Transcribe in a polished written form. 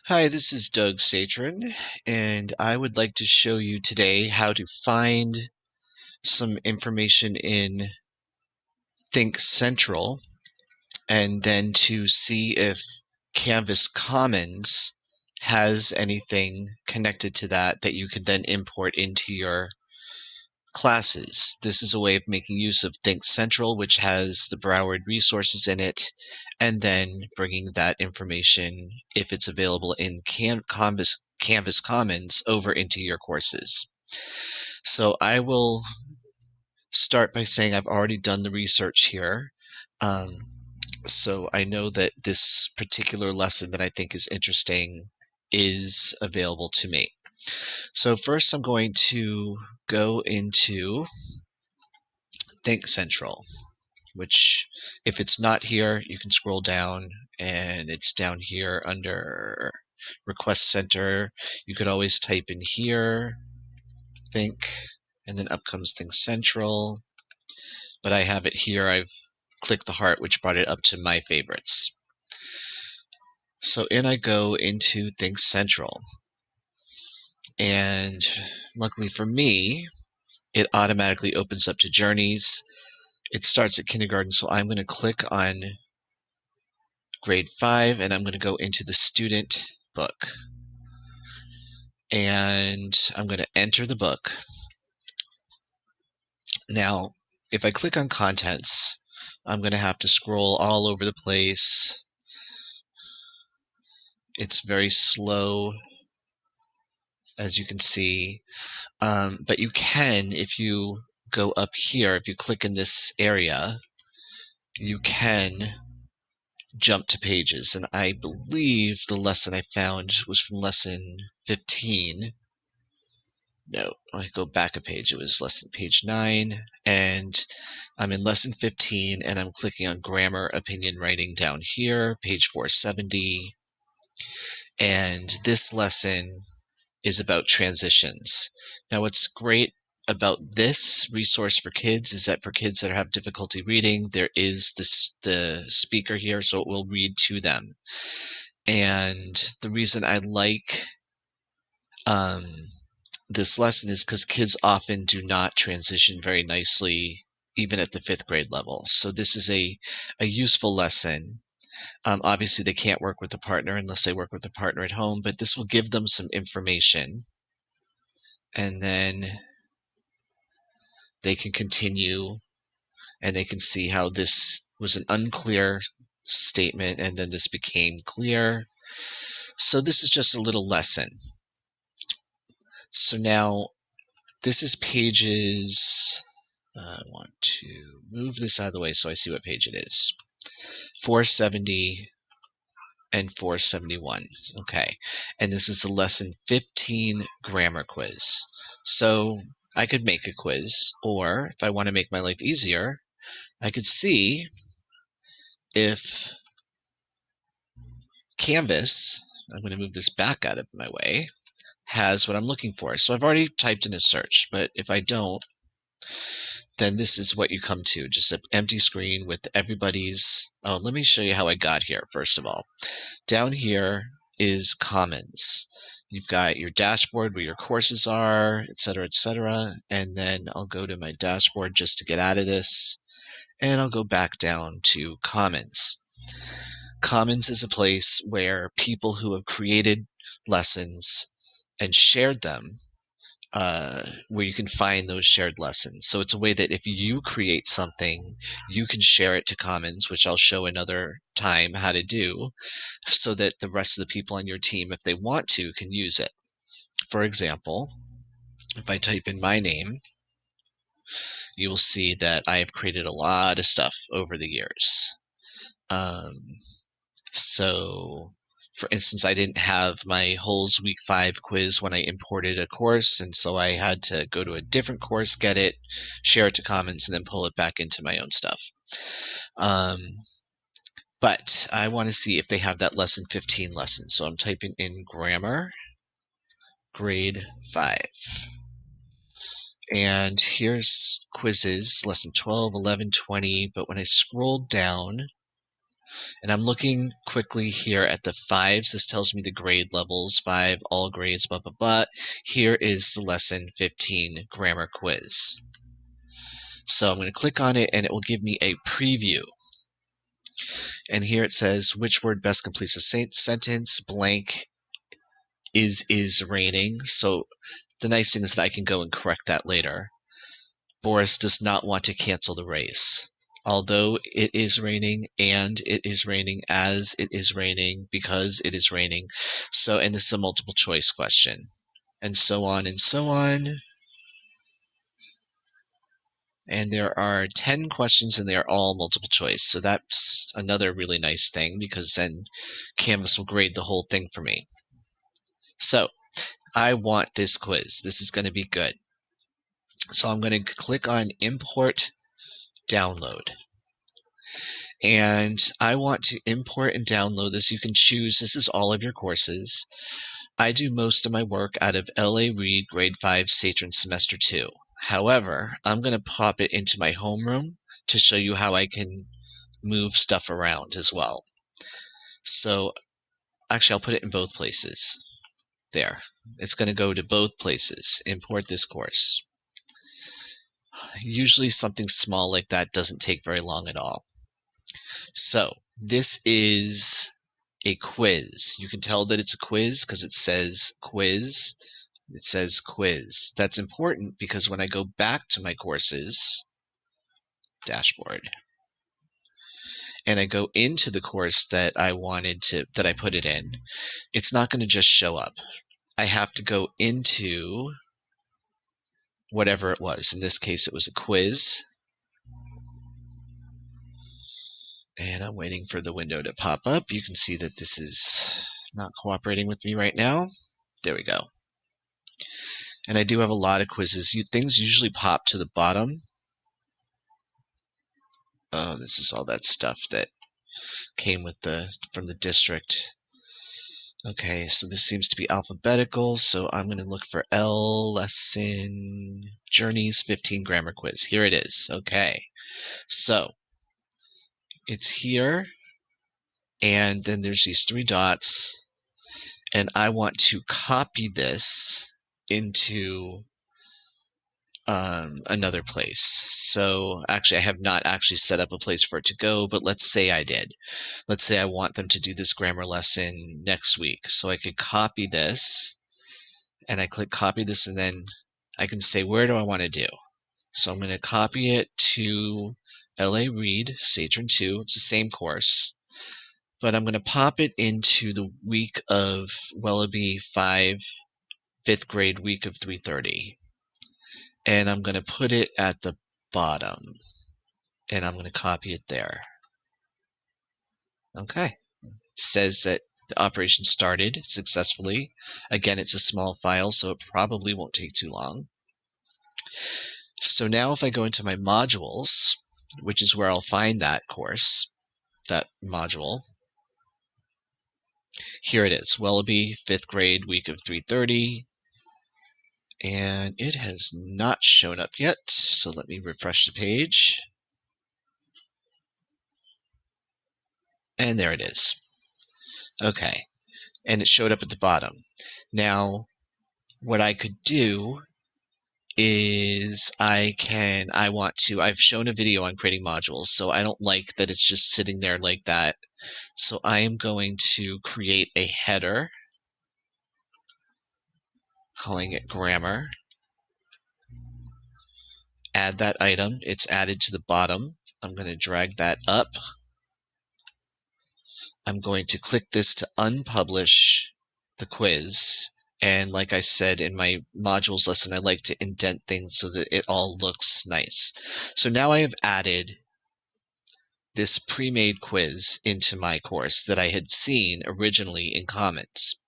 Hi, this is Doug Satran, and I would like to show you today how to find some information in Think Central and then to see if Canvas Commons has anything connected to that you can then import into your classes. This is a way of making use of Think Central, which has the Broward resources in it, and then bringing that information, if it's available in Canvas Commons, over into your courses. So I will start by saying I've already done the research here. Um, so I know that this particular lesson that I think is interesting is available to me. So first I'm going to go into Think Central, which if it's not here, you can scroll down and it's down here under Request Center. You could always type in here, Think, and then up comes Think Central. But I have it here. I've clicked the heart, which brought it up to my favorites. So in I go into Think Central. And luckily for me, it automatically opens up to Journeys. It starts at kindergarten, so I'm going to click on grade 5, and I'm going to go into the student book. And I'm going to enter the book. Now, if I click on contents, I'm going to have to scroll all over the place. It's very slow, as you can see. But you can, if you go up here, if you click in this area, you can jump to pages. And I believe the lesson I found was from lesson 15. No, I go back a page. It was lesson page 9, and I'm in lesson 15, and I'm clicking on grammar, opinion, writing down here, page 470. And this lesson is about transitions. Now, what's great about this resource for kids is that for kids that have difficulty reading, there is the speaker here, so it will read to them. And the reason I like this lesson is because kids often do not transition very nicely, even at the 5th grade level. So this is a useful lesson. Obviously, they can't work with a partner unless they work with a partner at home, but this will give them some information. And then they can continue and they can see how this was an unclear statement and then this became clear. So this is just a little lesson. So now this is pages, I want to move this out of the way so I see what page it is. 470 and 471. Okay. And this is a lesson 15 grammar quiz. So I could make a quiz, or if I want to make my life easier, I could see if Canvas, I'm going to move this back out of my way, has what I'm looking for. So I've already typed in a search, but if I don't, then this is what you come to, just an empty screen with everybody's. Oh, let me show you how I got here, first of all. Down here is Commons. You've got your dashboard where your courses are, etc., and then I'll go to my dashboard just to get out of this, and I'll go back down to Commons. Commons is a place where people who have created lessons and shared them, where you can find those shared lessons. So it's a way that if you create something, you can share it to Commons, which I'll show another time how to do, so that the rest of the people on your team, if they want to, can use it. For example, if I type in my name, you will see that I have created a lot of stuff over the years. So, for instance, I didn't have my Holes Week 5 quiz when I imported a course, and so I had to go to a different course, get it, share it to Commons, and then pull it back into my own stuff. But I want to see if they have that lesson 15 lesson. So I'm typing in grammar, grade 5. And here's quizzes, lesson 12, 11, 20. But when I scroll down, And I'm looking quickly here at the 5s. This tells me the grade levels, 5, all grades, blah, blah, blah. Here is the lesson 15 grammar quiz. So I'm going to click on it and it will give me a preview. And here it says, which word best completes a sentence, blank, is raining. So the nice thing is that I can go and correct that later. Boris does not want to cancel the race. Although it is raining, and it is raining as it is raining, because it is raining. So, and this is a multiple choice question. And so on and so on. And there are 10 questions and they are all multiple choice. So that's another really nice thing because then Canvas will grade the whole thing for me. So I want this quiz. This is going to be good. So I'm going to click on Import Download. And I want to import and download this. You can choose, this is all of your courses. I do most of my work out of L.A. Reid Grade 5 Satran Semester 2. However, I'm going to pop it into my homeroom to show you how I can move stuff around as well. So actually, I'll put it in both places. There. It's going to go to both places. Import this course. Usually something small like that doesn't take very long at all. So this is a quiz. You can tell that it's a quiz because it says quiz. It says quiz. That's important because when I go back to my courses dashboard and I go into the course that I put it in, it's not going to just show up. I have to go into whatever it was. In this case, it was a quiz. And I'm waiting for the window to pop up. You can see that this is not cooperating with me right now. There we go. And I do have a lot of quizzes. Things usually pop to the bottom. Oh, this is all that stuff that came from the district. Okay, so this seems to be alphabetical, so I'm going to look for L lesson Journeys 15 grammar quiz. Here it is. Okay, so it's here, and then there's these 3 dots, and I want to copy this into another place. So actually, I have not actually set up a place for it to go, but let's say I did. Let's say I want them to do this grammar lesson next week. So I could copy this, and I click copy this, and then I can say, where do I want to do? So I'm going to copy it to L.A. Reid, Satran 2. It's the same course. But I'm going to pop it into the week of Wellaby 5, 5th grade week of 330. And I'm going to put it at the bottom. And I'm going to copy it there. Okay. It says that the operation started successfully. Again, it's a small file, so it probably won't take too long. So now if I go into my modules, which is where I'll find that course, that module, here it is, Wellaby, 5th grade, week of 330. And it has not shown up yet, so let me refresh the page. And there it is. Okay, and it showed up at the bottom. Now, what I could do is I've shown a video on creating modules, so I don't like that it's just sitting there like that. So I am going to create a header, calling it grammar. Add that item. It's added to the bottom. I'm going to drag that up. I'm going to click this to unpublish the quiz. And like I said in my modules lesson, I like to indent things so that it all looks nice. So now I have added this pre-made quiz into my course that I had seen originally in comments.